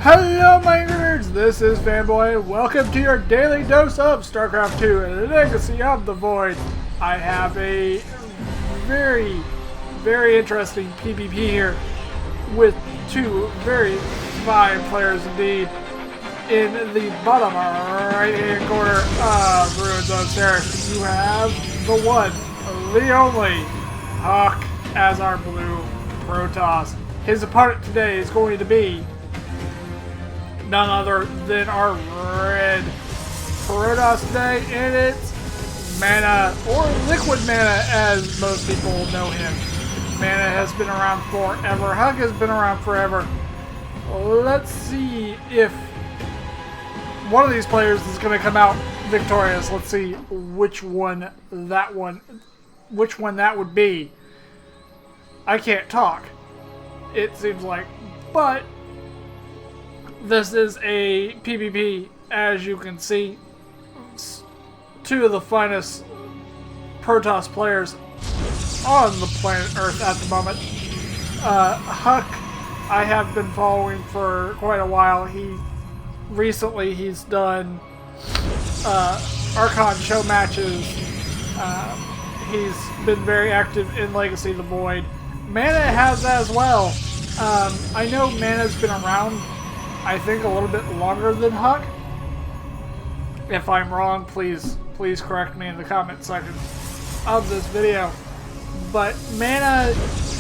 Hello my nerds, this is Fanboy. Welcome to your daily dose of Starcraft 2 and the Legacy of the Void. I have a very interesting PvP here with two very fine players indeed. In the bottom right hand corner of Ruins of Seras, you have the one, the only, HuK as our blue Protoss. His opponent today is going to be none other than our red Protoss today, and it's MaNa, or Liquid MaNa as most people know him. MaNa has been around forever. HuK has been around forever. Let's see if one of these players is going to come out victorious. Let's see which one that would be. I can't talk, it seems like, but this is a PvP, as you can see. Two of the finest Protoss players on the planet Earth at the moment. HuK, I have been following for quite a while. Recently he's done Archon show matches. He's been very active in Legacy of the Void. MaNa has as well. I know MaNa's been around, I think, a little bit longer than HuK. If I'm wrong, please correct me in the comment section of this video. But MaNa,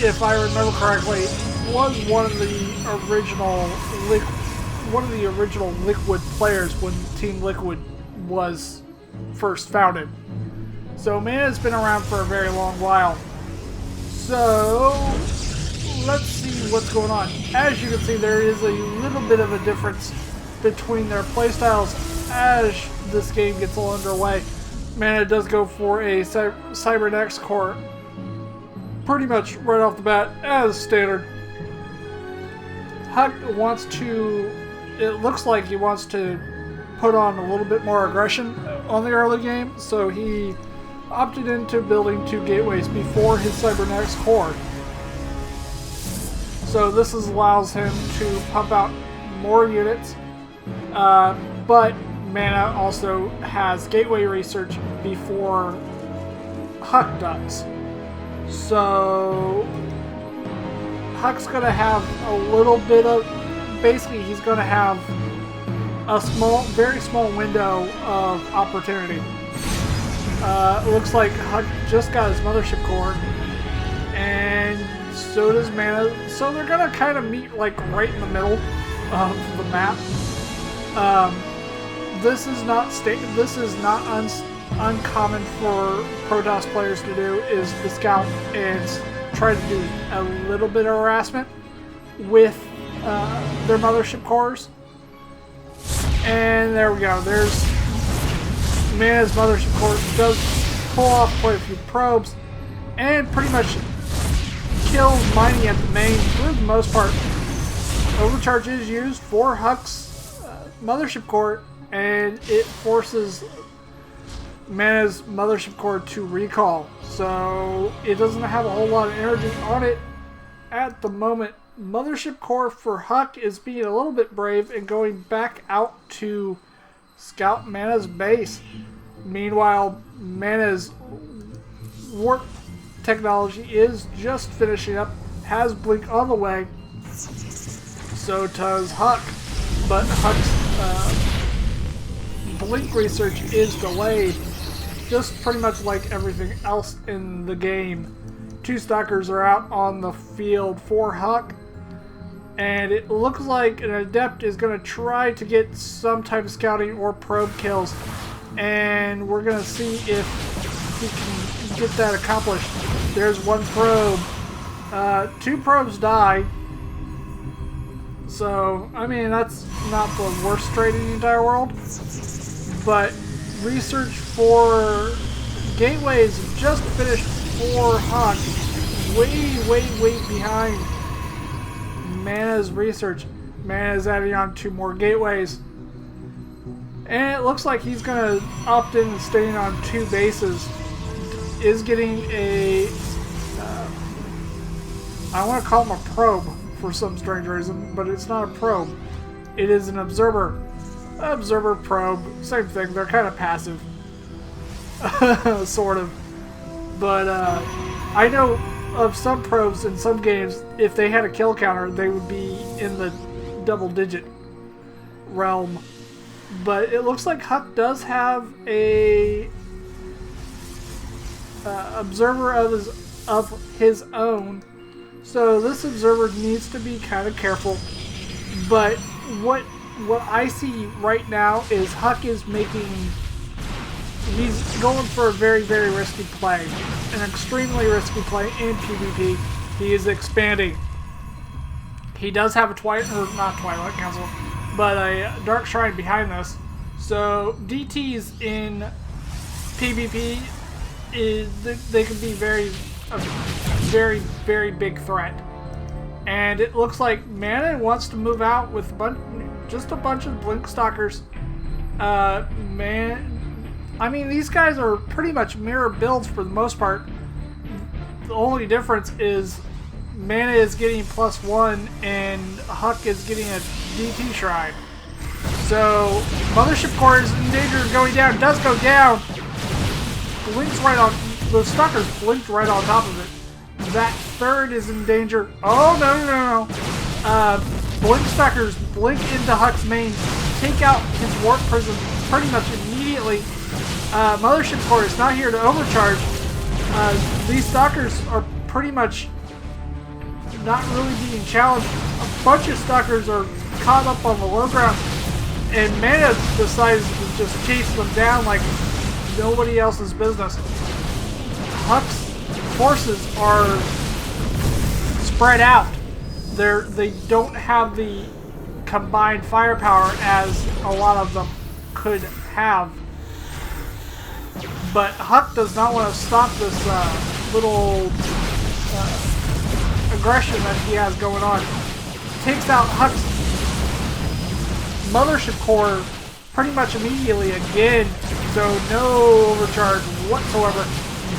if I remember correctly, was one of the original Liquid players when Team Liquid was first founded. So MaNa's been around for a very long while. So let's see what's going on. As you can see, there is a little bit of a difference between their playstyles as this game gets a little underway. MaNa does go for a Cybernetics core pretty much right off the bat as standard. HuK wants to, it looks like he wants to put on a little bit more aggression on the early game, so he opted into building two gateways before his Cybernetics core. So this allows him to pump out more units, but MaNa also has gateway research before HuK does. So HuK's going to have a little bit of, basically he's going to have a very small window of opportunity. It looks like HuK just got his mothership core, and so does MaNa. So they're gonna kind of meet like right in the middle of the map. This is not uncommon for Protoss players to do, is to scout and try to do a little bit of harassment with their mothership cores. And there we go. There's MaNa's mothership core does pull off quite a few probes and pretty much kills mining at the main for the most part. Overcharge is used for HuK's mothership core, and it forces MaNa's mothership core to recall. So it doesn't have a whole lot of energy on it at the moment. Mothership core for HuK is being a little bit brave and going back out to scout MaNa's base. Meanwhile, MaNa's warp technology is just finishing up, has blink on the way, so does HuK, but HuK's blink research is delayed, just pretty much like everything else in the game. Two stalkers are out on the field for HuK, and it looks like an adept is going to try to get some type of scouting or probe kills, and we're going to see if he can get that accomplished. There's one probe. Two probes die. So, I mean, that's not the worst trade in the entire world. But research for gateways just finished for HuK. Way behind MaNa's research. MaNa's adding on 2 more gateways. And it looks like he's going to opt in and staying on 2 bases. Is getting a, I want to call him a probe for some strange reason, but it's not a probe. It is an observer. Observer probe. Same thing. They're kind of passive. Sort of. But I know of some probes in some games, if they had a kill counter, they would be in the double-digit realm. But it looks like HuK does have a observer of his own. So this observer needs to be kind of careful. But what I see right now is HuK is making... He's going for a very, very risky play. An extremely risky play in PvP. He is expanding. He does have a not Twilight Council, but a Dark Shrine behind this. So DTs in PvP, they can be a very, very big threat. And it looks like MaNa wants to move out with just a bunch of Blink Stalkers. I mean, these guys are pretty much mirror builds for the most part. The only difference is MaNa is getting +1 and HuK is getting a DT Shrine. So, Mothership Core is in danger of going down. It does go down. Blinks right on... The Stalkers blinked right on top of it. That third is in danger. Oh, no. Blink Stalkers blink into HuK's main. Take out his Warp Prism pretty much immediately. Mothership Core is not here to overcharge. These Stalkers are pretty much not really being challenged. A bunch of Stalkers are caught up on the low ground, and MaNa decides to just chase them down like nobody else's business. HuK's forces are spread out. They don't have the combined firepower as a lot of them could have. But HuK does not want to stop this little aggression that he has going on. Takes out HuK's Mothership Core pretty much immediately again, so no overcharge whatsoever.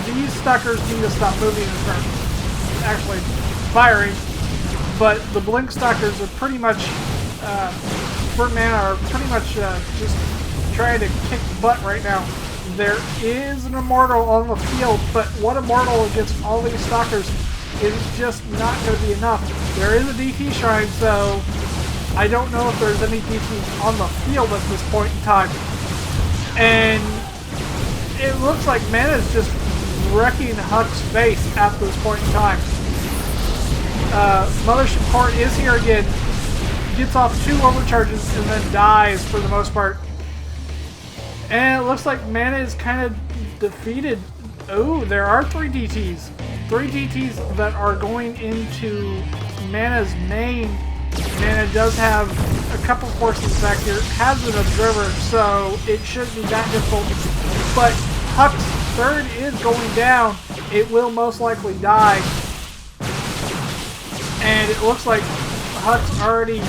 These Stalkers need to stop moving and start actually firing, but the Blink Stalkers are pretty much, for MaNa, are pretty much just trying to kick butt right now. There is an Immortal on the field, but one Immortal against all these Stalkers is just not going to be enough. There is a DT Shrine, so I don't know if there's any DTs on the field at this point in time. And it looks like MaNa is just wrecking HuK's face at this point in time. Mothership Core is here again. Gets off 2 overcharges and then dies for the most part. And it looks like MaNa is kind of defeated. Oh, there are 3 DTs. 3 DTs that are going into MaNa's main. MaNa does have a couple forces back here. Has an observer, so it shouldn't be that difficult. But HuK's third is going down. It will most likely die. And it looks like HuK's already...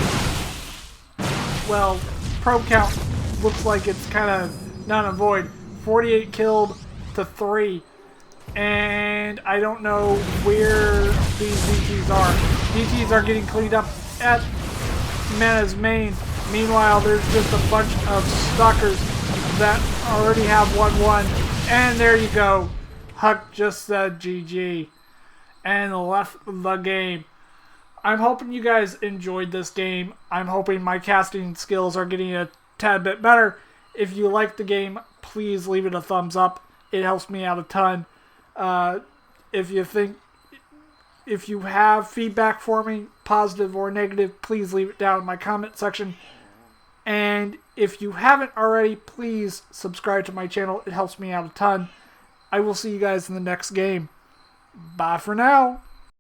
Well, probe count looks like it's kind of not a void. 48 killed to 3. And I don't know where these DTs are. DTs are getting cleaned up at MaNa's main. Meanwhile, there's just a bunch of Stalkers that already have 1-1. And there you go. HuK just said GG and left the game. I'm hoping you guys enjoyed this game. I'm hoping my casting skills are getting a tad bit better. If you like the game, please leave it a thumbs up. It helps me out a ton. If you have feedback for me, positive or negative, please leave it down in my comment section. And if you haven't already, please subscribe to my channel. It helps me out a ton. I will see you guys in the next game. Bye for now.